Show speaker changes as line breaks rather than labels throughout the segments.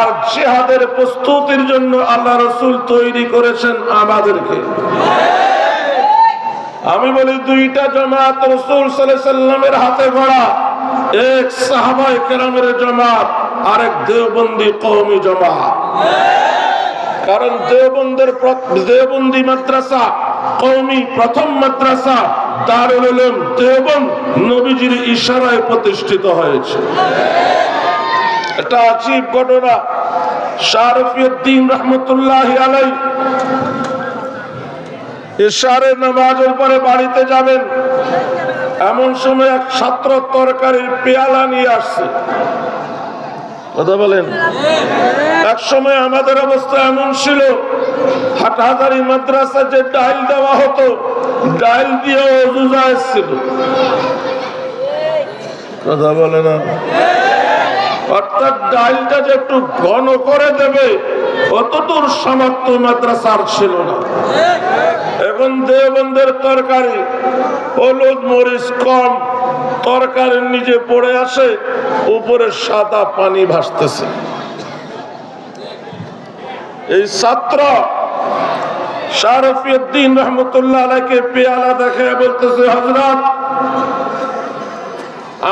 আর জিহাদের প্রস্তুতির জন্য আল্লাহ রাসূল তৈরি করেছেন আমাদেরকে। আমি বলি দুইটা জামাত রাসূল সাল্লাল্লাহু আলাইহি সাল্লামের হাতে গড়া, এক সাহাবায়ে কেরামের জামাত, আরেক দেওবন্দি কওমি জামাত। কারণ দেওবন্দি মাদ্রাসা কওমি প্রথম মাদ্রাসা দারুল উলুম দেওবন্দ নবীজির ইশারায় প্রতিষ্ঠিত হয়েছে। এটা আজীব ঘটনা। শরফুদ্দীন রহমতুল্লাহি আলাইহি ইশারের নামাজের পরে বাড়িতে যাবেন, এমন সময় এক ছাত্র তরকারির পেয়ালা নিয়ে আসছে। কথা বলেন। এক সময় আমাদের অবস্থা এমন ছিল, হাটহাজারী মাদ্রাসা যে ডাইল দেওয়া হতো, ডাইল দিয়ে ওযু জায়েজ ছিল। কথা বলে না। অর্থাৎ ডাইলটা যে একটু ঘন করে দেবে অতদূর সামর্থ্য মাদ্রাসার ছিল না। এখন দেওবন্দের তরকারি হলুদ মরিচ কম, তরকারির নিচে পড়ে আসে, উপরে সাদা পানি ভাসতেছে। এই ছাত্র শরফুদ্দীন রহমতুল্লাহ আলাইহিকে পেয়ালা দেখে বলতেছে, হযরত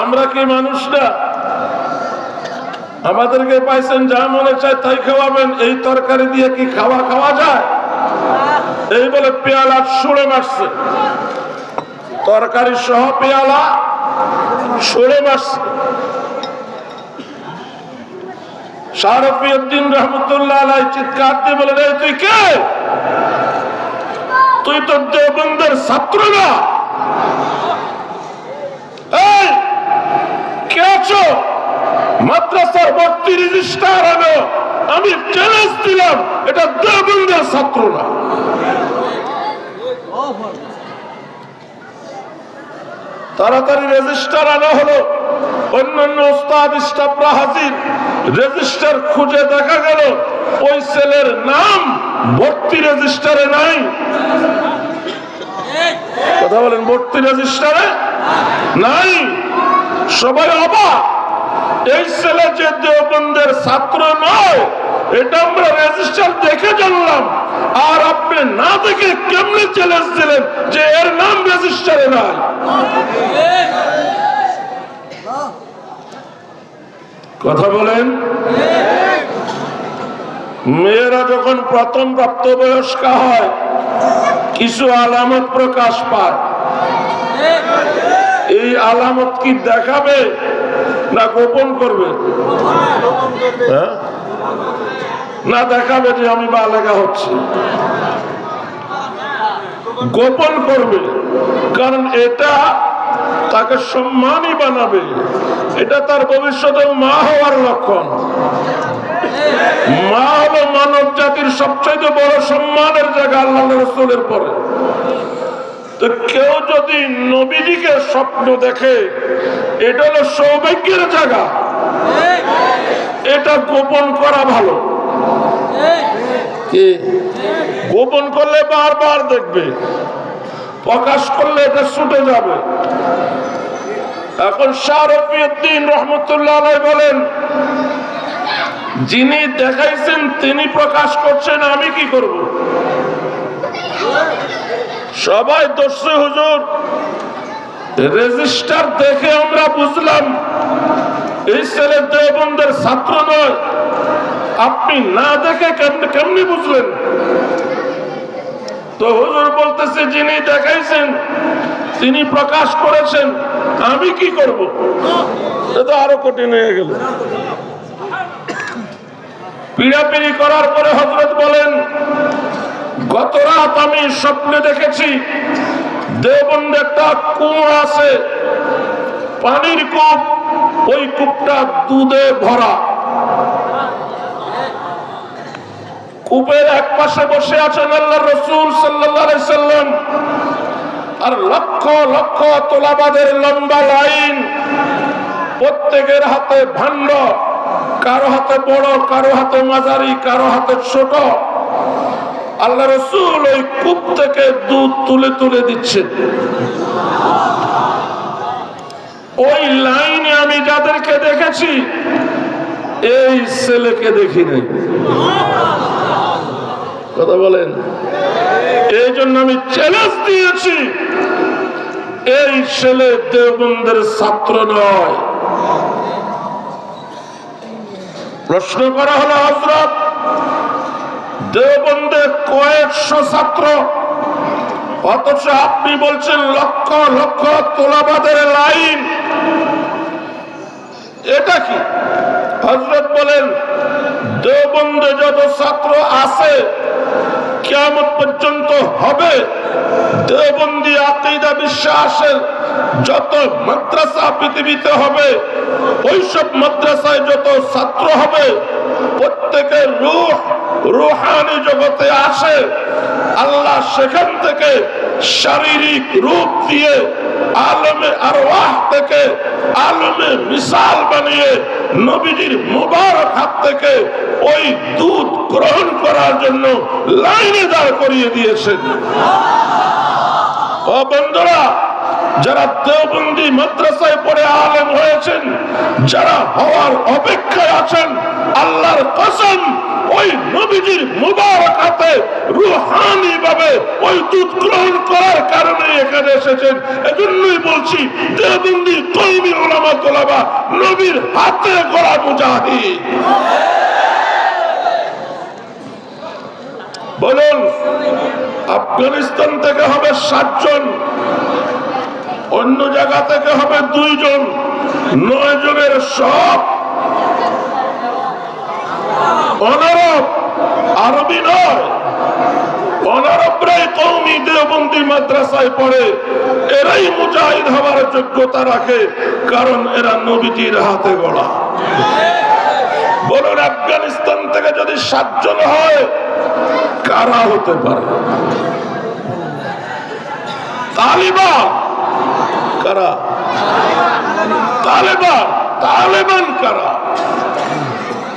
আমরা কি মানুষ না? আমাদেরকে পাইছেন, যা মনে চায় তাই খাওয়াবেন, এই তরকারি দিয়ে কি খাওয়া যায়? এই বলে পেয়ালা ছুঁড়ে মারছে, তরকারি সহ পেয়ালা ছুঁড়ে মারছে। শরফুদ্দীন রহমতুল্লাহ আলাইহি চিৎকার দিয়ে বলেন, এই তুই কে? তুই তো দেওবন্দের ছাত্র না। এই কে আছো? মাদ্রাসার ভর্তি রেজিস্ট্রার আনো। আমি চ্যালেঞ্জ দিলাম, এটা দেওবন্দের ছাত্র না। তাড়াতাড়ি রেজিস্টার আনা হলো। অন্যান্য ওস্তাদ স্টাফরা হাজির। রেজিস্টার খুঁজে দেখা গেল ওই ছেলের নাম ভর্তি রেজিস্টারে নাই। কথা বলেন, ভর্তি রেজিস্টারে নাই। সবাই অবাক, এই ছেলে যে দেওবন্দের ছাত্র নয়, এটা আমরা রেজিস্টার দেখে জানলাম, আর আপনি না দেখে কেমনে চ্যালেঞ্জ দিলেন যে এর নাম রেজিস্টারে নাই? কথা বলেন। মেয়েরা যখন প্রথম প্রাপ্তবয়স্কা হয়, কিছু আলামত প্রকাশ পায়। এই আলামত কি দেখাবে না গোপন করবে? না দেখাবে যে আমি বালেগা হচ্ছি, গোপন করবে। কারণ এটা তাকে সম্মানী বানাবে, এটা তার ভবিষ্যতে মা হওয়ার লক্ষণ। মা হলো মানব জাতির সবচেয়ে বড় সম্মানের জায়গা আল্লাহ রাসূলের পরে। তো কেউ যদি নবীজিকে স্বপ্ন দেখে, এটা হলো সৌভাগ্যের জায়গা। এটা গোপন করা ভালো। কি গোপন করলে বারবার দেখবে, প্রকাশ করলে এটা ছুটে যাবে। এখন শরফুদ্দীন রহমতুল্লাহ আলাইহি বলেন, যিনি দেখাইছেন তিনি প্রকাশ করছেন, আমি কি করব? সবাই দর্শে হুজুর, রেজিস্টার দেখে আমরা বুঝলাম এই ছেলে দেওবন্দের ছাত্র নয়। আপনি না দেখে কেমনি বুঝলেন? তো হুজুর বলতেছে, যিনি দেখাইছেন তিনি প্রকাশ করেছেন, আমি কি করব? এটা আরো কঠিন হয়ে গেল। পিড়াপিড়ি করার পরে হযরত বলেন, গত রাত আমি স্বপ্নে দেখেছি দেওবন্দে একটা কুয়া আছে, পানির কূপ, ওই কূপটা দুধে ভরা। কূপের এক পাশে বসে আছেন আল্লাহর রাসূল সাল্লাল্লাহু আলাইহি সাল্লাম, আর লক্ষ লক্ষ তোলাবাদের লম্বা লাইন, প্রত্যেকের হাতে ভাণ্ড, কারো হাতে বড়, কারো হাতে মাঝারি, কারো হাতে ছোট। আল্লাহ রাসূল ওই কূপ থেকে দুধ তুলে তুলে দিচ্ছেন। ওই লাইনে আমি যাদেরকে দেখেছি, এই ছেলেকে দেখি নাই। কথা বলেন। এই জন্য আমি চ্যালেঞ্জ দিয়েছি, এই ছেলে দেওবন্দের ছাত্র নয়। প্রশ্ন করা হলো, হযরত দেওবন্দে কয়েকশো ছাত্র, অথচ আপনি বলছেন লক্ষ লক্ষ তোলাবাদের লাইন, এটা কি? হযরত বলেন, দেওবন্দে যত ছাত্র আছে কিয়ামত পর্যন্ত হবে, দেওবন্দি আকীদা বিশ্বাসের যত মাদ্রাসা পৃথিবীতে হবে, ওইসব মাদ্রাসায় যত ছাত্র হবে, প্রত্যেকের রূহানি জগতে আসে, আল্লাহ সেখান থেকে শারীরিক রূপ দিয়ে আলমে আরওয়াহ থেকে আলমে মিসাল বানিয়ে নবীজির মুবারক হাত থেকে ওই দুধ গ্রহণ করার জন্য লাইনে দাঁড় করিয়ে দিয়েছেন। ও বন্ধুরা, যারা দেওবন্দি মাদ্রাসায় পড়ে আলেম হয়েছেন, যারা হওয়ার অপেক্ষায় আছেন, আল্লাহর কসম ওই নবীজির মুবারক হাতে রূহানি ভাবে ওই দুধ গ্রহণ করার কারণে এখানে এসেছেন। এজন্যই বলছি, দেওবন্দি কওমি উলামা তোলাবা নবীর হাতে গড়া মুজাহিদ। বলুন, আফগানিস্তান থেকে হবে 7 জন, অন্য জায়গা থেকে হবে 2 জন, 9 জনের সব অনারব, আরবি নয়। অনারবরাই কওমি দেওবন্দি মাদ্রাসায় পড়ে, এরাই মুজাহিদ হওয়ার যোগ্যতা রাখে, কারণ এরা নবীজির হাতে গড়া। বলুন, আফগানিস্তান থেকে যদি 7 জন হয়, কারা হতে পারে? তালিবান। কারা? তালেবান। তালেবান কারা?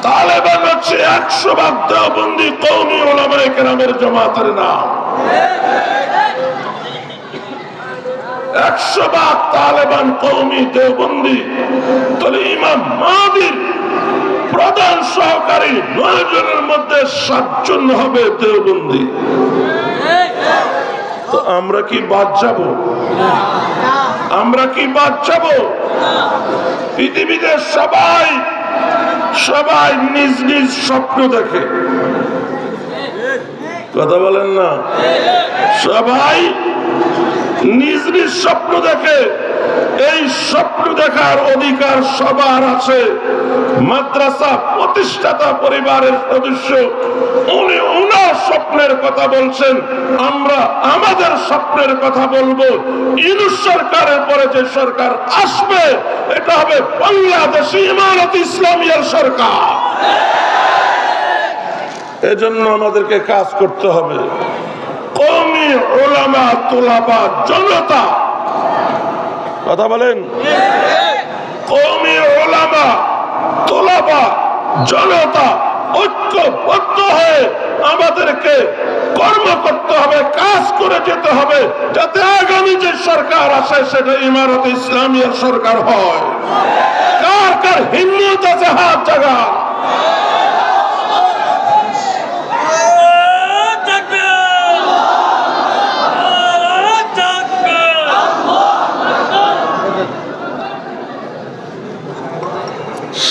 তালেবান হচ্ছে 100% দেওবন্দি কওমি উলামায়ে কেরামের জামাতের নাম। 100% তালেবান কওমি দেওবন্দি। তাহলে ইমাম মাহদির প্রধান সহকারী 9 জনের মধ্যে 7 জন হবে দেওবন্দি। তো আমরা কি বাদ যাব? আমরা কি বাদ যাব? পৃথিবীতে সবাই নিজ নিজ স্বপ্ন দেখে। কথা বলেন না? সবাই নিজ নিজ স্বপ্ন দেখে। এই স্বপ্ন দেখার অধিকার সবার আছে। মাদ্রাসা প্রতিষ্ঠাতা পরিবারের সদস্য, উনি ওনার স্বপ্নের কথা বলছেন, আমরা আমাদের স্বপ্নের কথা বলবো। ইউনূস সরকারের পরে যে সরকার আসবে, এটা হবে বাংলাদেশী ইমারত ইসলামিয়ার সরকার। এজন্য আমাদেরকে কাজ করতে হবে। কওমি উলামা তোলাবা জনতা, কথা বলেন, কওমি উলামা তোলাবা জনতা ঐক্যবদ্ধ হয়ে আমাদেরকে কর্ম করতে হবে, কাজ করে যেতে হবে, যাতে আগামী যে সরকার আসে সেটা ইমারত ইসলামিয়ার সরকার হয়। কার কার হিম্মত আছে হাত জাগা?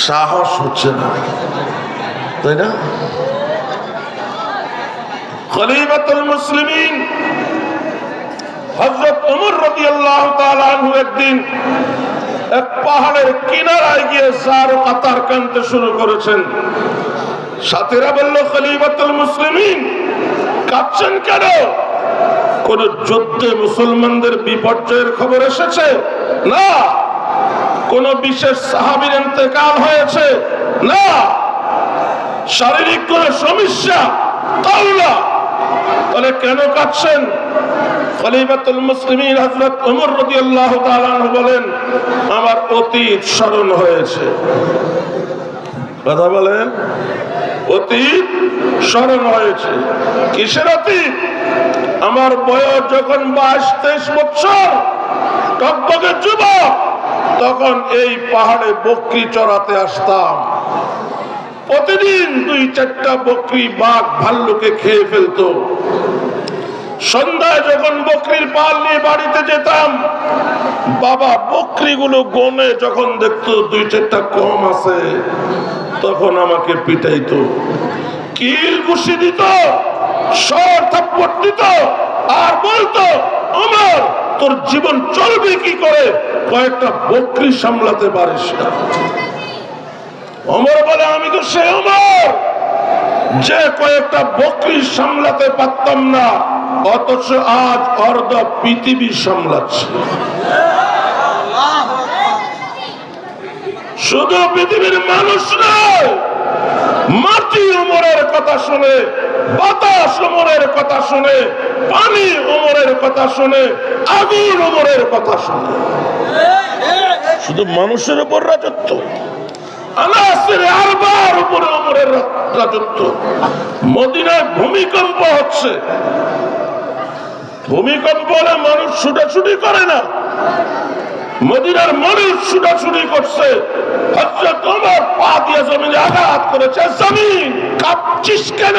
সাহস হচ্ছে না, তাই না? খলিফাতুল মুসলিমিন হযরত ওমর রাদিয়াল্লাহু তাআলা আনহু একদিন এক পাহাড়ের কিনারায় গিয়ে সার কাতার কানতে শুরু করেছেন। সাথীরা বলল, খলিফাতুল মুসলিমিন কাঁদছেন কেন? কোন যুদ্ধে মুসলমানদের বিপর্যয়ের খবর এসেছে? না। কোন বিশেষ সাহাবীর ইন্তেকাল হয়েছে? না। শারীরিক কোন সমস্যা? তাও না। তাহলে কেন কাঁদছেন? খলিফাতুল মুসলিমিন হযরত ওমর রাদিয়াল্লাহু তাআলা আনহু বলেন, আমার অতীত স্মরণ হয়েছে। কথা বলেন, অতীত স্মরণ হয়েছে। কিসের অতীত? আমার বয়স যখন 22-23 বছর, টকবকে যুবক, তখন এই পাহাড়ে বকরি চড়াতে আসতাম। প্রতিদিন 2-4টা বকরি বাঘ ভাল্লুকে খেয়ে ফেলতো। সন্ধ্যায় যখন বকরির পাল নিয়ে বাড়িতে যেতাম, বাবা বকরিগুলো গনে যখন দেখতো 2-4টা কম আছে, তখন আমাকে পিটাইতো, কিল ঘুষি দিত, সর থাপ্পড় দিত, আর বলতো, ওমর তোর জীবন চলবে কি করে, কয়েকটা বকরি সামলাতে পারিস না। ওমর বলে, আমি তো সে ওমর যে কয়েকটা বকরি সামলাতে পারতাম না, অথচ আজ অর্ধ পৃথিবী সামলাচ্ছে। শুধু পৃথিবীর মানুষ নয়, মাটি ওমরের কথা শুনে, বাতাস ওমরের কথা শুনে, পানি ওমরের কথা শুনে, আগুন ওমরের কথা শুনে। শুধু মানুষের উপর রাজত্ব, আনাসের আরবার উপরে ওমরের রাজত্ব। মদিনায় ভূমিকম্প হচ্ছে, ভূমিকম্প হলে মানুষ ছুটাছুটি করে না, মদিনার মানুষ ছুটাছুটি করছে। হযরত ওমর পা দিয়ে জমিনে আঘাত করেছে, জমিন কাঁপছিস কেন?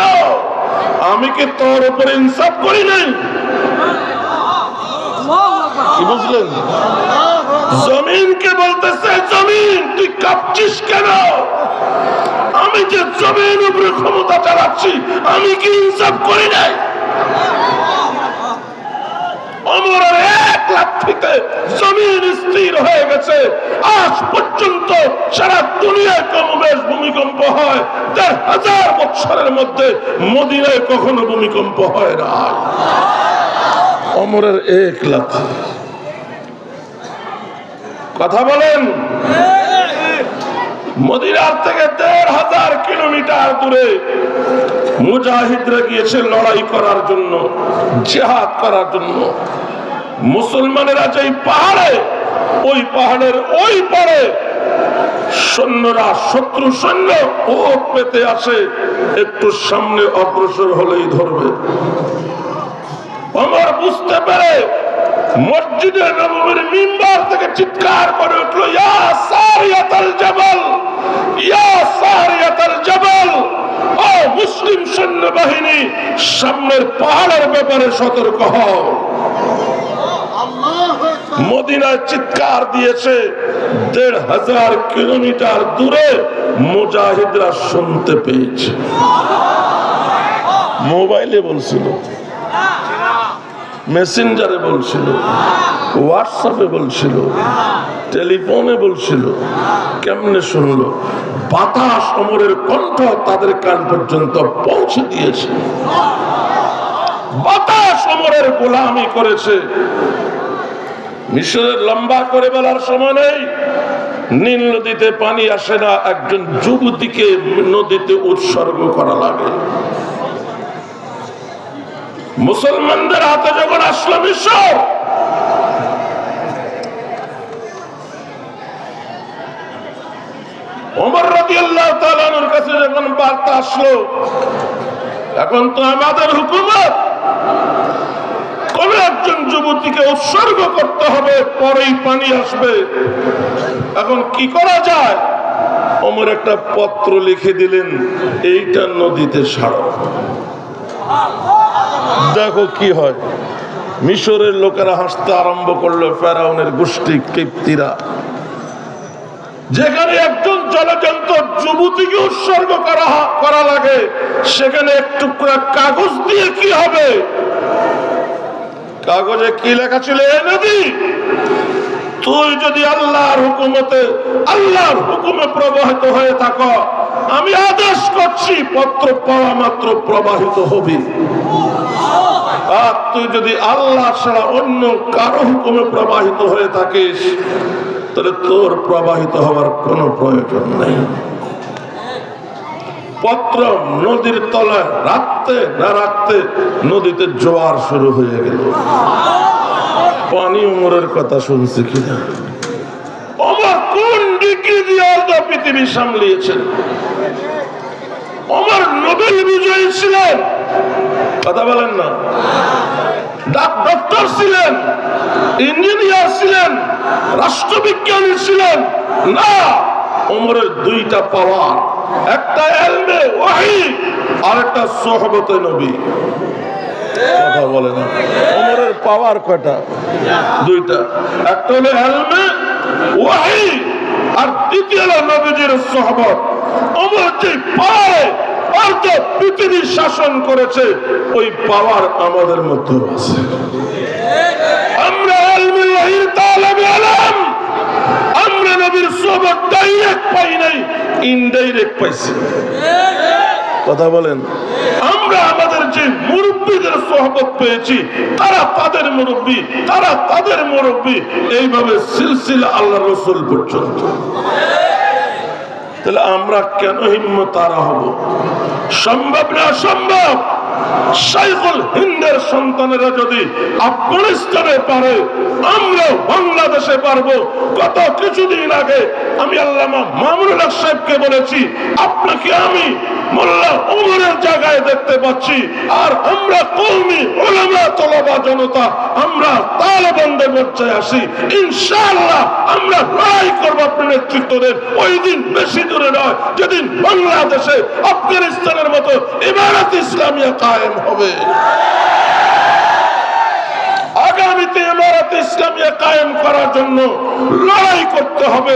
আমি কি তোর উপরে ইনসাফ করি নাই? কি বুঝলেন? জমিনকে বলতেছে, জমিন তুই কাঁপছিস কেন? আমি যে জমিন উপরে ক্ষমতা চালাচ্ছি, আমি কি ইনসাফ করি নাই? ওমরের এক লাথিতে জমিন স্থির হয়ে গেছে। আজ পর্যন্ত সারা দুনিয়ায় কমবেশ ভূমিকম্প হয়, 1000 বছরের মধ্যে মদিনায় কখনো ভূমিকম্প হয় না। ওমরের এক লাথি। কথা বলেন। মদিনার থেকে 1500 কিলোমিটার দূরে মুজাহিদরা গিয়েছে লড়াই করার জন্য, জিহাদ করার জন্য। মুসলমানেরা যেই পাহাড়ে, ওই পাহাড়ের ওই পারে সৈন্যরা, শত্রু সৈন্য ওট পেতে আসে, একটু সামনে অগ্রসর হলেই ধরবে। ওমর বুঝতে পেরে মসজিদে নববীর মিম্বার থেকে চিৎকার করে উঠল, ইয়া সারিয়াতাল জাবাল, ইয়া সারিয়াতাল জাবাল, ও মুসলিম সৈন্যবাহিনী, সামনের পাহাড়ের ব্যাপারে সতর্ক হও। মদিনায় চিৎকার দিয়েছে, 1500 কিলোমিটার দূরে মুজাহিদরা শুনতে পেয়েছে। মোবাইলে বলছিল, মেসেঞ্জারে বলছিল, হোয়াটসঅ্যাপে বলছিল, টেলিফোনে বলছিল। কেমনে শুনলো? বাতাস ওমরের কণ্ঠ তাদের কান পর্যন্ত পৌঁছে দিয়েছে। বাতাস ওমরের গোলামি করেছে। মিশরের লম্বা করে বলার সময় নেই, নীল নদীতে পানি আসে না, একজন যুবতীকে নদীতে উৎসর্গ করা লাগে। মুসলমানদের হাতে যখন আসলো মিশর, ওমর রাদিয়াল্লাহু তাআলা আনহুর কাছে যখন বার্তা আসলো, এখন তো আমাদের হুকুমত, কোন একজন যুবতীকে উৎসর্গ করতে হবে, পরেই পানি আসবে। এখন কি করা যায়? ওমর একটা পত্র লিখে দিলেন, এইটা নদীতে ছাড়ো, দেখো কি হয়। মিশরের লোকেরা হাসতে আরম্ভ করলো, ফেরাউনের গোষ্ঠী কিপ্তিরা। যেখানে একজন জলজন্ত যুবতীকে উৎসর্গ করা লাগে, সেখানে এক টুকরা কাগজ দিয়ে কি হবে? কাগজে কি লেখা ছিল? এ নদী, তুই যদি আল্লাহর হুকুমতে, আল্লাহর হুকুমে প্রবাহিত হয়ে থাকো, আমি আদেশ করছি পত্র পাওয়া মাত্র প্রবাহিত হবি। আর তুই যদি আল্লাহ ছাড়া অন্য কারো হুকুমে প্রবাহিত হয়ে থাকিস, তাহলে তোর প্রবাহিত হওয়ার কোনো প্রয়োজন নেই। পত্র নদীর তলায় রাখতে না রাখতে নদীতে জোয়ার শুরু হয়ে গেল। পানি ওমরের কথা শুনছে কিনা? ওমর কোন ডিগ্রি দিয়ে পৃথিবী সামলিয়েছেন? ওমর নোবেল বিজয়ী ছিলেন, কথা বলেন না। ডক্টর ছিলেন, ইঞ্জিনিয়ার ছিলেন, রাষ্ট্রবিজ্ঞানী ছিলেন না। ওমরের দুইটা পাওয়ার, একটা ইলমে ওয়াহী আর একটা সুহবতে নবী। কথা বলে না, ওমরের পাওয়ার কয়টা? দুইটা। একটা হলো ইলমে ওয়াহী আর দ্বিতীয় হলো নবীজির সুহবত। ওমর যে পায় আর যে পৃথিবী শাসন করেছে ওই পাওয়ার আমাদের মধ্যে আছে। আমরা ইলমে ওয়াহীর তালেবে ইলম, আমরা নবীর সুহবত ডাইরেক্ট পাই নাই, ইনডাইরেক্ট পাইছি। কথা বলেন। আমরা আমাদের যে মুরব্বীদের সোহবত পেয়েছি তারা তাদের মুরব্বী, তারা তাদের মুরব্বী, এইভাবে সিলসিলা আল্লাহ রাসূল পর্যন্ত। তাহলে আমরা কেন হিম্মত হারা হব? সম্ভব না, সম্ভব। শাইখুল হিন্দের সন্তানেরা যদি আফগানিস্তানে পারে, আমরা বাংলাদেশে পারবো। গত কিছুদিন আগে আমি আল্লামা মামুনুল হক সাহেবকে বলেছি, আপনাকে আমি মোল্লা ওমরের জায়গায় দেখতে পাচ্ছি, আর আমরা কওমি উলামা তলবা জনতা আমরা তালেবানদের মোর্চায় আসি। ইনশাআল্লাহ আমরা লড়াই করবো আপনার নেতৃত্ব দেন। ওই দিন বেশি দূরে নয় যেদিন বাংলাদেশে আফগানিস্তানের মতো ইমারত ইসলামিয়া কায়েম হবে। আগামীতে ইমারত ইসলামিয়া কায়েম করার জন্য লড়াই করতে হবে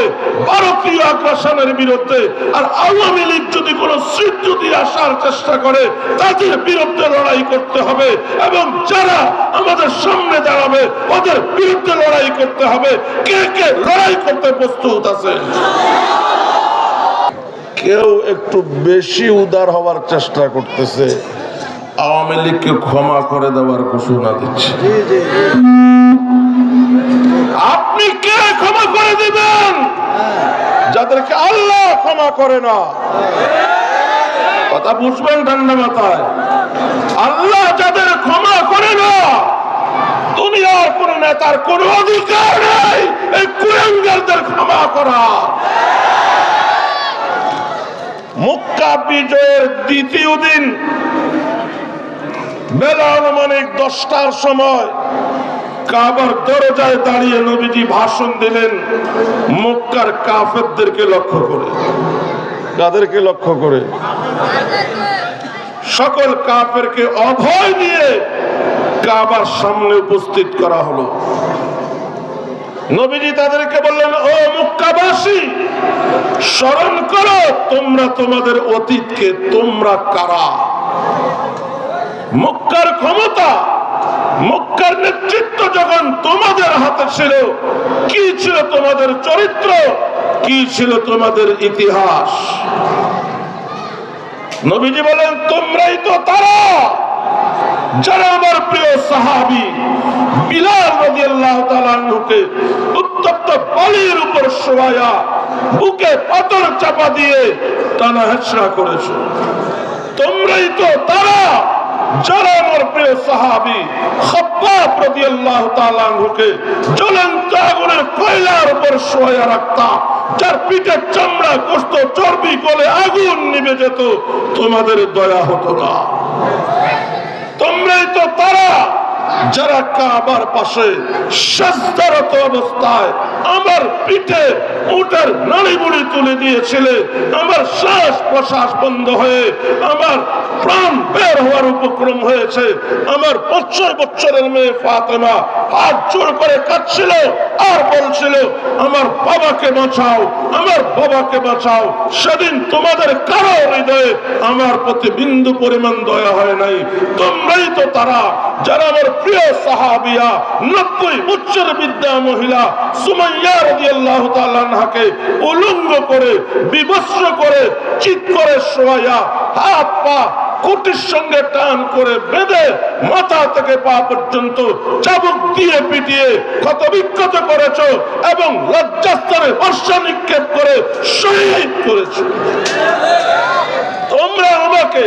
ভারতীয় আগ্রাসনের বিরুদ্ধে। আর আওয়ামী লীগ যদি কোনো সিট যদি আসার চেষ্টা করে তাদের বিরুদ্ধে লড়াই করতে হবে, এবং যারা আমাদের সামনে দাঁড়াবে ওদের বিরুদ্ধে লড়াই করতে হবে। কে কে লড়াই করতে প্রস্তুত আছে? কেউ একটু বেশি উদার হওয়ার চেষ্টা করতেছে, আওয়ামী লীগকে ক্ষমা করে দেওয়ার ঘোষণা দিচ্ছে। আপনি কে ক্ষমা করে দিবেন? যাদেরকে আল্লাহ ক্ষমা করে না। কথা বুঝবেন ঠান্ডা মাথায়। আল্লাহ যাদের ক্ষমা করে না, দুনিয়ার কোন নেতার কোন অধিকার নেই এই কুলাঙ্গারদের ক্ষমা করা। মক্কা বিজয়ের দ্বিতীয় দিন বেলা আনুমানিক 10টার সময় কাবার দরজায় দাঁড়িয়ে নবীজি ভাষণ দিলেন মক্কার কাফেরদেরকে লক্ষ্য করে। কাদেরকে লক্ষ্য করে? সকল কাফেরকে অভয় দিয়ে কাবার সামনে উপস্থিত করা হলো। নবীজি তাদেরকে বললেন, ও মক্কাবাসী, স্মরণ করো তোমরা তোমাদের অতীতকে। তোমরা কারা? মক্কার ক্ষমতা, মক্কার নেতৃত্ব যখন তোমাদের হাতে ছিল, কি ছিল তোমাদের চরিত্র, কি ছিল তোমাদের ইতিহাস? নবীজি বলেন, তোমরাই তো তারা যারা আমার প্রিয় সাহাবী বিলাল রাদিয়াল্লাহু তাআলা আনহুকে উত্তপ্ত বালির উপর শোয়ায়া বুকে পাথর চাপা দিয়ে টানা হেঁচড়া করেছো। তোমরাই তো তারা যারা আমার প্রিয় সাহাবী খাব্বাব রাদিয়াল্লাহু তাআলা আনহুকে জ্বলন্ত আগুনের কয়লার উপর শোয়ায়া রাখতা, যার পিঠের চামড়া, গোশত, চর্বি গলে আগুন নিভে যেত, তোমাদের দয়া হতো না। তোমরাই তো তারা যারা কাবার পাশে সাজদারত অবস্থায় আমার পিঠে উটের নাড়িভুড়ি তুলে দিয়েছিলে, আমার শ্বাস প্রশ্বাস বন্ধ হয়ে আমার প্রাণ বের হওয়ার উপক্রম হয়েছে। আমার বছরের মেয়ে ফাতেমা হাত জোড় করে কাঁদছিল আর বলছিল, আমার বাবাকে বাঁচাও, আমার বাবাকে বাঁচাও। সেদিন তোমাদের কারো হৃদয়ে আমার প্রতি বিন্দু পরিমাণ দয়া হয় নাই। তোমরাই তো তারা যারা আমার প্রিয় সাহাবিয়া 90 বছর বিদ্যা মহিলা সুমাইয়া রাদিয়াল্লাহু তাআলা আনহাকে উলঙ্গ করে, বিবস্ত্র করে, চিৎ করে শোয়ায়া হাত পা কুটির সঙ্গে টান করে বেঁধে মাথা থেকে পা পর্যন্ত চাবুক দিয়ে পিটিয়ে ক্ষতবিক্ষত করেছো এবং লজ্জাস্থানে বর্ষা নিক্ষেপ করে শহীদ করেছো। তোমরা আমাকে থেকে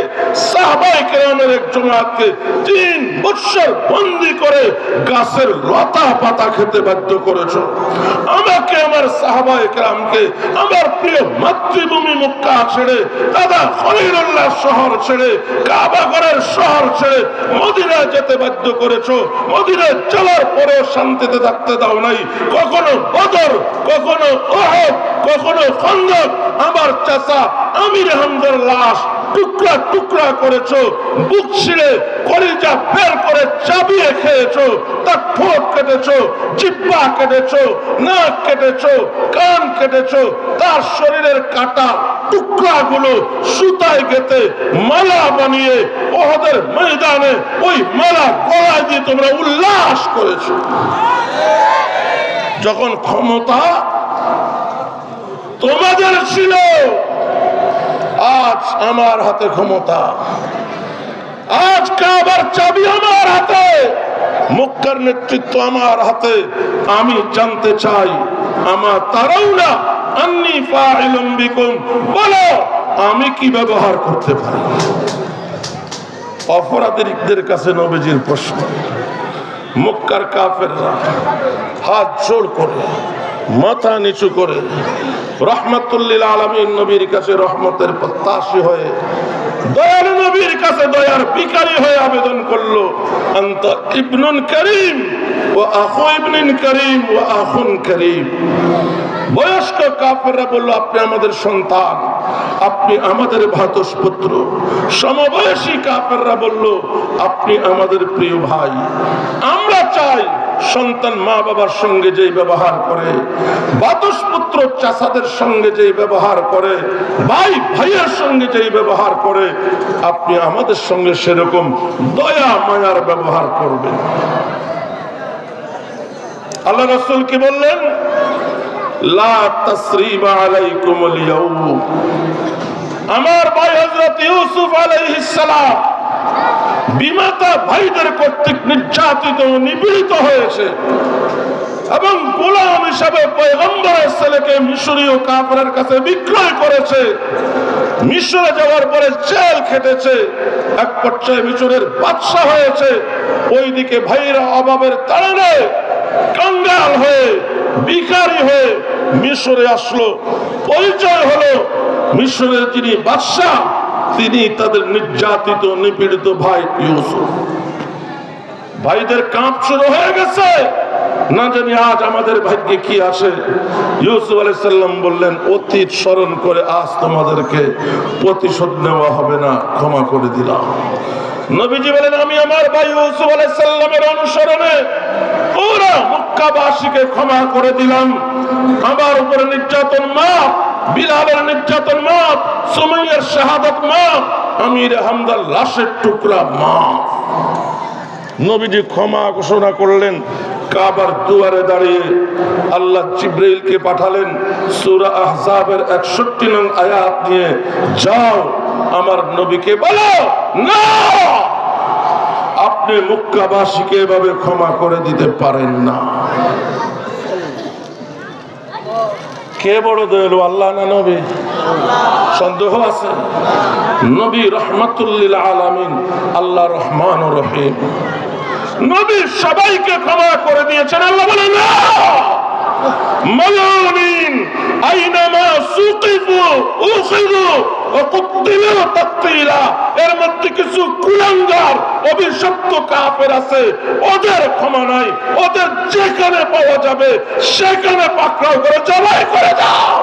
সাহাবায়ে কেরামের এক জামাতকে 3 বছর বন্দী করে গাছের লতা পাতা খেতে বাধ্য করেছো। আমাকে, আমার সাহাবায়ে কেরামকে আমার প্রিয় মাতৃভূমি মক্কা ছেড়ে, দাদা খলিলুল্লাহ শহর ছেড়ে, কাবা ঘরের শহর ছেড়ে মদিনায় যেতে বাধ্য করেছো। মদিনায় চলার পরেও শান্তিতে থাকতে দাও নাই। কখনো বদর, কখনো উহুদ, কখনো খন্দক আমার চাচা আমির হামজার লাশ টুকরা টুকরা করেছো, বুক ছিঁড়ে কলিজা বের করে চাবিয়ে খেয়েছো, তার ঠোঁট কেটেছো, জিহ্বা কেটেছো, নাক কেটেছো, কান কেটেছো, তার শরীরের কাটা টুকরাগুলো সুতায় গেঁথে মালা বানিয়ে উহুদের ময়দানে ওই মালা গলায় দিয়ে তোমরা উল্লাস করেছো। যখন ক্ষমতা তোমাদের ছিল, আজ আমার হাতে ক্ষমতা, আজ কাবার চাবি আমার হাতে, মক্কার নেতৃত্ব আমার হাতে। আমি জানতে চাই, আমার তারাও না আন্নী ফাইলুম বিকুম, বলো আমি কি ব্যবহার করতে পারি? অপরাধীদের কাছে নবীজির প্রশ্ন। মক্কার কাফেররা হাত জোড় করে, মাথা নিচু করে রহমাতুল্লিল আলামিন নবীর কাছে রহমতের প্রত্যাশী হয়ে, দয়ালু নবীর কাছে দয়ার ভিখারি হয়ে আবেদন করলো, আনতা ইবনুন করিম ওয়া আখু ইবনিন করিম ওয়া আখুন করিম। বয়স্ক কাফেররা বলল, আপনি আমাদের সন্তান, আপনি আমাদের ভ্রাতুষ্পুত্র। সমবয়সী কাফেররা বলল, আপনি আমাদের প্রিয় ভাই। আমরা চাই সন্তান মা বাবার সঙ্গে যেই ব্যবহার করে, ভ্রাতুষ্পুত্র চাচাদের সঙ্গে যেই ব্যবহার করে, ভাই ভাইয়ের সঙ্গে যেই ব্যবহার করে, আপনি আমাদের সঙ্গে সেরকম দয়া মায়ার ব্যবহার করবেন। আল্লাহ রাসূল কি বললেন? লা তাসরিবা আলাইকুমুল ইয়াউম। আমার ভাই হযরত ইউসুফ আলাইহিস সালাম বিমাতা ভাইদের কর্তৃক নির্যাতিত ও নিপীড়িত হয়েছে এবং গোলাম হিসাবে পয়গম্বরের ছেলেকে মিশরীয় কাফেরের কাছে বিক্রয় করেছে। মিশরে যাওয়ার পরে জেল খেটেছে, এক পর্যায়ে মিশরের বাদশা হয়েছে। ওইদিকে ভাইরা অভাবের তাড়নে কাঙ্গাল হয়ে, ভিখারি হয়ে মিশরে আসলো। পরিচয় হলো মিশরের যিনি বাদশা, তিনি তাদের নির্যাতিত নিপীড়িত ভাই ইউসুফ। ভাইদের কাঁপ শুরু হয়ে গেছে, না জানি আজ আমাদের ভাগ্যে কি আসে। ইউসুফ আলাইহিস সালাম বললেন, অতীত স্মরণ করে আজ তোমাদেরকে প্রতিশোধ নেওয়া হবে না, ক্ষমা করে দিলাম। নবীজি বলেন, আমি আমার ভাই ইউসুফ আলাইহিস সালামের অনুসরণে পুরো মক্কাবাসীকে ক্ষমা করে দিলাম। আমার উপরে নির্যাতন মাফ, বিলালের নির্যাতন মাফ, সুমাইয়ার শাহাদাত মাফ, আমির হামজার লাশের টুকরা মাফ। নবীজি ক্ষমা ঘোষণা করলেন। কাবার দুয়ারে দাঁড়িয়ে আল্লাহ জিবরাইলকে পাঠালেন, সূরা আহজাবের 61 নং আয়াত নিয়ে, যাও আমার নবীকে বলো, না আপনি মক্কাবাসীকে এভাবে ক্ষমা করে দিতে পারেন না। কে বড় দয়ালু, আল্লাহ না নবী? সন্দেহ আছে? নবী রহমাতুল্লিল আলামিন, আল্লাহ রহমান ও রহিম। নবী সবাইকে ক্ষমা করে দিয়েছেন। আল্লাহ বলেন, না মালউনিন আইনামা সুকিফু উখিযু ওয়া কুতিলু তাকতিলা। এর মধ্যে কিছু কুলাঙ্গার অভিশপ্ত কাফের আছে, ওদের ক্ষমা নাই। ওদের যেখানে পাওয়া যাবে সেখানে পাকড়াও করে জবাই করে দাও।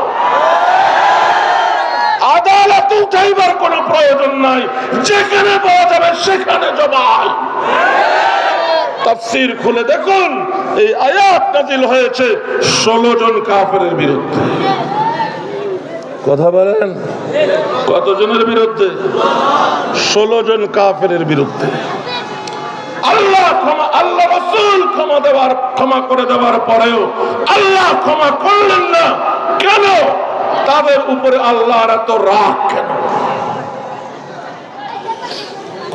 আদালত উঠাইবার কোনো প্রয়োজন নাই, যেখানে পাওয়া যাবে সেখানে জবাই। তাফসীর খুলে দেখুন, এই আয়াত নাযিল হয়েছে 16 জন কাফেরের বিরুদ্ধে। কথা বলেন, কতজনের বিরুদ্ধে? 16 জন কাফেরের বিরুদ্ধে। আল্লাহ রাসূল ক্ষমা করে দেওয়ার পরেও আল্লাহ ক্ষমা করলেন না কেন? তাদের উপরে আল্লাহর এত রাগ কেন?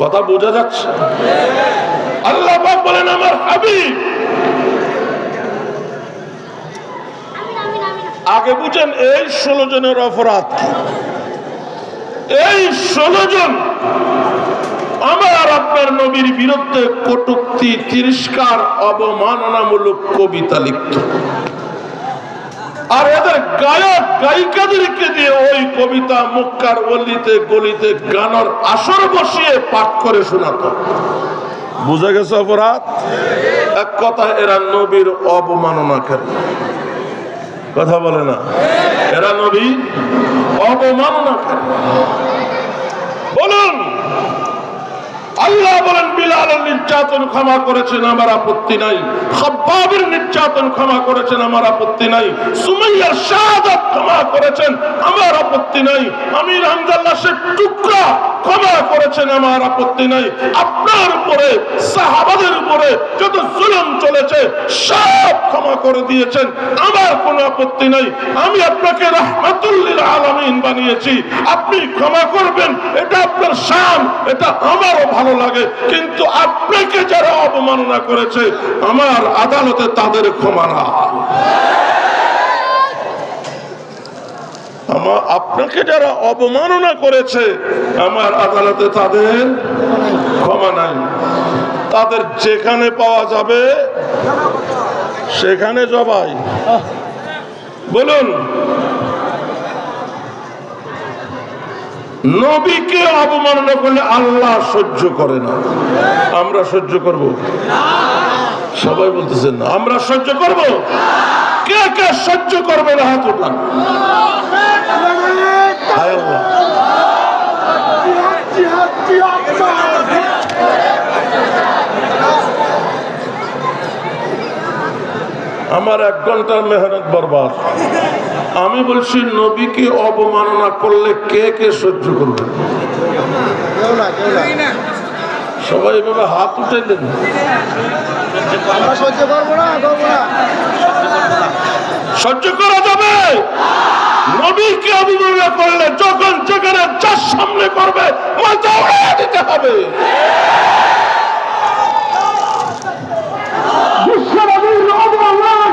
কথা বোঝা যাচ্ছে? আল্লাহ পাক বলেন, আমার হাবিব, আগে বুঝেন এই 16 জনের অপরাধ কি। এই 16 জন আমার আপনার নবীর বিরুদ্ধে কটূক্তি, তিরস্কার, অবমাননামূলক কবিতা লিখত। আর এদের গায়ক গায়িকাদেরকে দিয়ে ওই কবিতা মক্কার অলিতে গলিতে গানের আসর বসিয়ে পাঠ করে শোনাতো। বুঝা গেছে অপরাধ? এক কথা, এরা নবীর অবমাননাকারী। কথা বলে না, এরা নবীর অবমাননাকারী। বলুন, আল্লাহ বলেন বিলালের নির্যাতন ক্ষমা করেছেন, আমার আপত্তি নাই। খাব্বাবের নির্যাতন ক্ষমা করেছেন, আমার আপত্তি নাই। সুমাইয়ার শাহাদাত ক্ষমা করেছেন, আমার আপত্তি নাই। আমির হামজার লাশের টুকরা ক্ষমা করেছেন, আমার আপত্তি নাই। আপনার উপরে, সাহাবাদের উপরে যত জুলুম চলেছে সব ক্ষমা করে দিয়েছেন, আমার কোনো আপত্তি নাই। আমি আপনাকে রাহমাতুল লিল আলামিন বানিয়েছি, আপনি ক্ষমা করবেন, এটা আপনার শান, এটা আমারও ভালো লাগে। কিন্তু আপনাকে যারা অবমাননা করেছে আমার আদালতে তাদের ক্ষমা না। আপনাকে যারা অবমাননা করেছে আমার আদালতে তাদের ক্ষমা নাই। তাদের যেখানে পাওয়া যাবে সেখানে জবাই। বলুন, নবীকে অবমাননা করলে আল্লাহ সহ্য করে না, আমরা সহ্য করব? সবাই বলতেছেন না, আমরা সহ্য করব? কে কে সহ্য করবে না হাত উঠান। আমার 1 ঘন্টার মেহনত বরবাদ। আমি বলছি নবীকে অবমাননা করলে কে কে সহ্য করবে? সবাই এভাবে হাত উঠে দেন। সহ্য করা যাবে? নবীকে অবমাননা করলে যখন যেখানে যার সামনে করবে মাথা উড়িয়ে দিতে হবে। বিশ্বনবীর অবমান,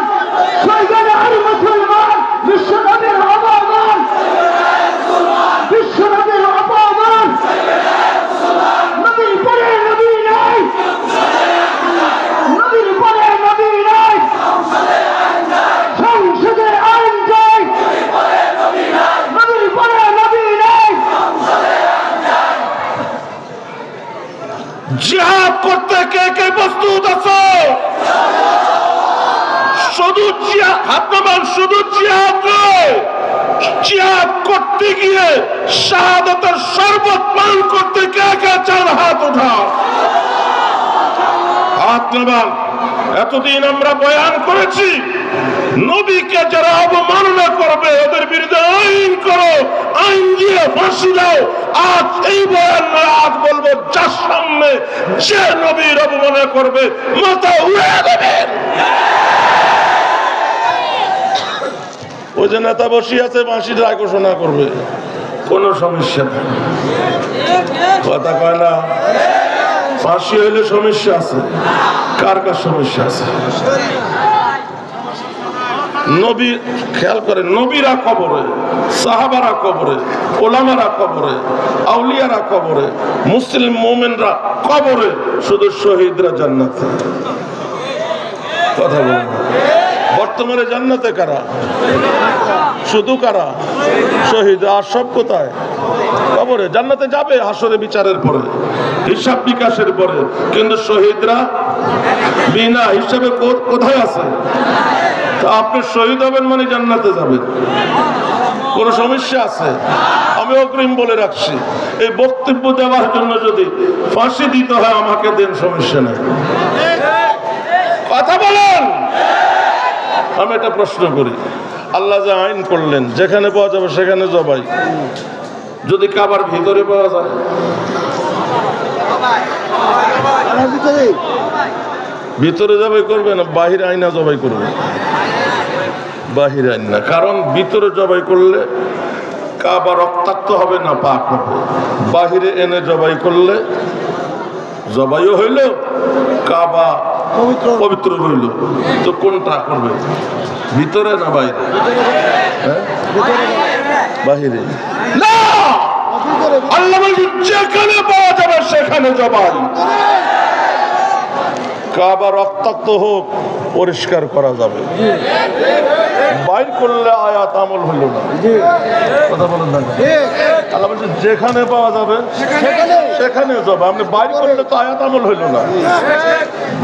সেখানে আর মুসলমান বিশ্বনবীর অবমান, বিশ্বনবীর অপমান, নবীর পরে নবী নাই, নবীর পরে নবী নাই, সংসদে আইন চাই, নবীর পরে নবী নাই। জিহাদ করতে কে কে প্রস্তুত আছো? শুধু জিহাদ, শুধু জিহাদ নয়, জিহাদ করতে গিয়ে শাহাদাতের শরবত পান করতে কে কে চান হাত উঠাও। হাত নামান। এতদিন আমরা বয়ান করেছি নবীকে যারা অবমাননা করবে ওদের বিরুদ্ধে আইন করো, আইন দিয়ে ফাঁসি দাও। আজ এই বয়ান নয়, আজ বলবো যার সামনে যে নবীর অবমাননা করবে মাথা উড়িয়ে দেবেন। ওই যে নেতা বসে আছে ফাঁসির রায় ঘোষণা করবে, কোনো সমস্যা নেই। কথা কয় না, ফাঁসি হইলে সমস্যা আছে। কার কার সমস্যা আছে? নবী, খেয়াল করে, নবীরা কবরে, সাহাবারা কবরে, ওলামারা কবরে, আউলিয়ারা কবরে, মুসলিম মুমিনরা কবরে, শুধু শহীদরা জান্নাতে। কথা বলেন, বর্তমানে জান্নাতে কারা? শুধু কারা? শহীদ। আর সব কোথায়? কবরে। জান্নাতে যাবে হাসরে বিচারের পরে, হিসাব বিকাশের পরে, কিন্তু শহীদরা বিনা হিসাবে কোথায় আছে? তো আপনি শহীদ হবেন মানে জান্নাতে যাবেন, কোন সমস্যা আছে? আমি অগ্রিম বলে রাখছি, এই বক্তব্য দেওয়ার জন্য যদি ফাঁসি দিতে হয় আমাকে দেন, সমস্যা নেই। কথা বলেন। আমি একটা প্রশ্ন করি, আল্লাহ যে আইন করলেন যেখানে পাওয়া যাবে সেখানে জবাই, যদি কাবার ভিতরে পাওয়া যায়, ভিতরে জবাই করবে না বাহির আইনা জবাই করবে? বাহির আইন না, কারণ ভিতরে জবাই করলে কাবা রক্তাক্ত হবে না, পাক হবে। বাহিরে এনে জবাই করলে জবাইও হইল, কাবা পবিত্র রইল। তো কোনটা করবে, ভিতরে না বাইরে? বাহিরে না, আল্লাহ বলেন যেখানে পাওয়া যাবে সেখানে জবাই। কাবা রক্তাক্ত হোক পরিষ্কার করা যাবে, বাইর করলে আয়াত আমল হলো না। কথা বলেন না? আল্লাহ বলছে যেখানে পাওয়া যাবে সেখানে যাবে, আপনি বাইর করলে তো আয়াত আমল হইল না।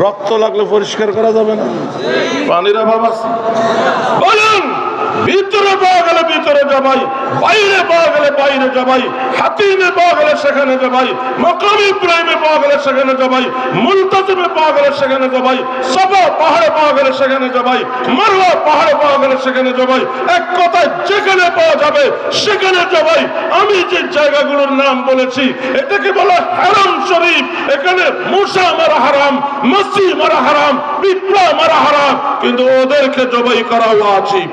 রক্ত লাগলে পরিষ্কার করা যাবে না? পানিরা বাবা বলুন, ভিতরে পাওয়া গেলে ভিতরে যাবাই, বাইরে পাওয়া গেলে বাইরে যাবাই, হাতিমে পাওয়া গেলে সেখানে যাবাই, মাকাম ইব্রাহিমে পাওয়া গেলে সেখানে যাবাই, মুলতাজিমে পাওয়া গেলে সেখানে যাবাই, সাফা পাহাড়ে পাওয়া গেলে সেখানে যাবাই, মারওয়া পাহাড়ে পাওয়া গেলে সেখানে যাবাই। এক কথায় যেখানে পাওয়া যাবে সেখানে যাবাই। আমি যে জায়গাগুলোর নাম বলেছি এটাকে বলা হারাম শরীফ। এখানে মূসা মারা হারাম, মাছি মারা হারাম, পিঁপড়া মারা হারাম, কিন্তু ওদেরকে জবাই করা ওয়াজিব।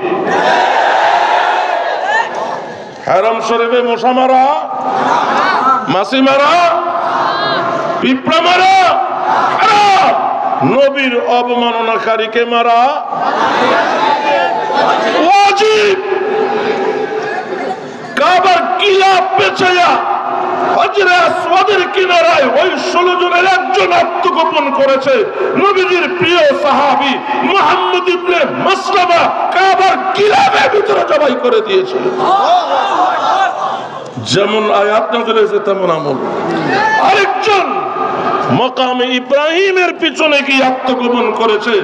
হারাম শরীফে মশা মারা, মাছি মারা, পিঁপড়া মারা হারাম। নবীর অবমাননাকারীকে মারা ওয়াজিব। কাবার কিলা পেছায়া হজরে আসওয়াদের কিনারায় ওই 16 জনের একজন আত্মগোপন করেছে। নবীজির প্রিয় সাহাবী মুহাম্মদ ইবনে মাসলামা কাবার কিলার ভিতরে জবাই করে দিয়েছিল। যেমন আয়াত নাযিল হয়েছে তেমন আমল। আরেকজন মাকামে ইব্রাহিমের পিছনে গিয়ে আত্মগোপন করেছে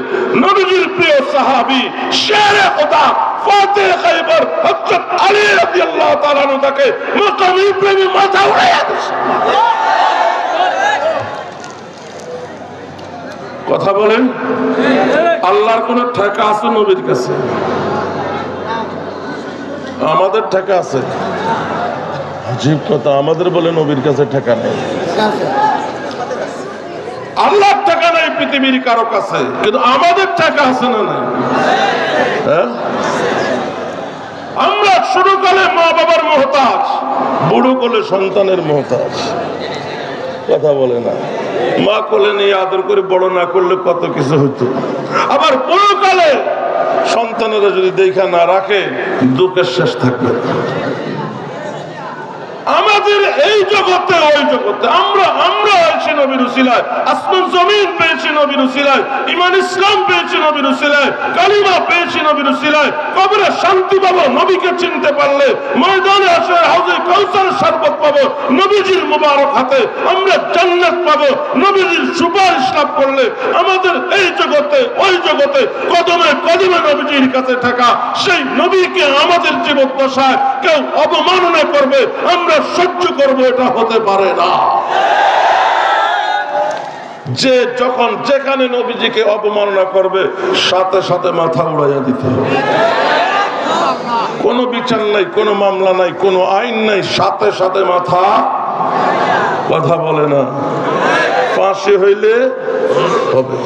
নবীজির প্রিয় সাহাবী শেরে খোদা ফাতেহ খায়বার হযরত আলী রাদিয়াল্লাহু তাআলা আনহু তাকে মাকামে ইব্রাহিমে মাথা উড়াইয়া দিয়েছে। কথা বলেন, আল্লাহর কোন ঠেকা আছে নবীর কাছে? আমাদের ঠেকা আছে? আজীব কথা, আমাদের বলে নবীর কাছে ঠেকা নেই। আল্লাহর টাকা নাই পৃথিবীর কারো কাছে, কিন্তু আমাদের টাকা আছে না নাই? আমরা শুরুকালে মা বাবার মুহতাজ, বুড়ো কোলে সন্তানের মুহতাজ। কথা বলে না? মা কোলে নিয়ে আদর করে বড় না করলে কত কিছু হতো। আবার বুড়োকালে সন্তানেরা যদি দেখা না রাখে দুঃখের শেষ থাকবে। আমাদের এই জগতে ওই জগতে আমরা আছি নবীর উসিলায়, আসমান জমিন পেয়েছি নবীর উসিলায়, ঈমান ইসলাম পেয়েছি নবীর উসিলায়, কালিমা পেয়েছি নবীর উসিলায়। কবরে শান্তি পাবো নবীকে চিনতে পারলে, ময়দানে আসে হাউজে কাউসারের শরবত পাবো নবীজির মুবারক হাতে, আমরা জান্নাত পাবো নবীজির সুপারিশ লাভ করলে। আমাদের এই জগতে ওই জগতে কদমে কদমে নবীজির কাছে থাকা, সেই নবীকে আমাদের জীবদ্দশায় কেউ অবমাননা করবে, আমরা সহ্য করবো, এটা হতে পারে না। যে যখন যেখানে নবীজিকে অবমাননা করবে সাথে সাথে মাথা উড়াইয়া দিতে হবে। কোনো বিচার নাই, কোনো মামলা নাই, কোনো আইন নাই, সাথে সাথে মাথা। কথা বলে না? ফাঁসি হইলে হবে।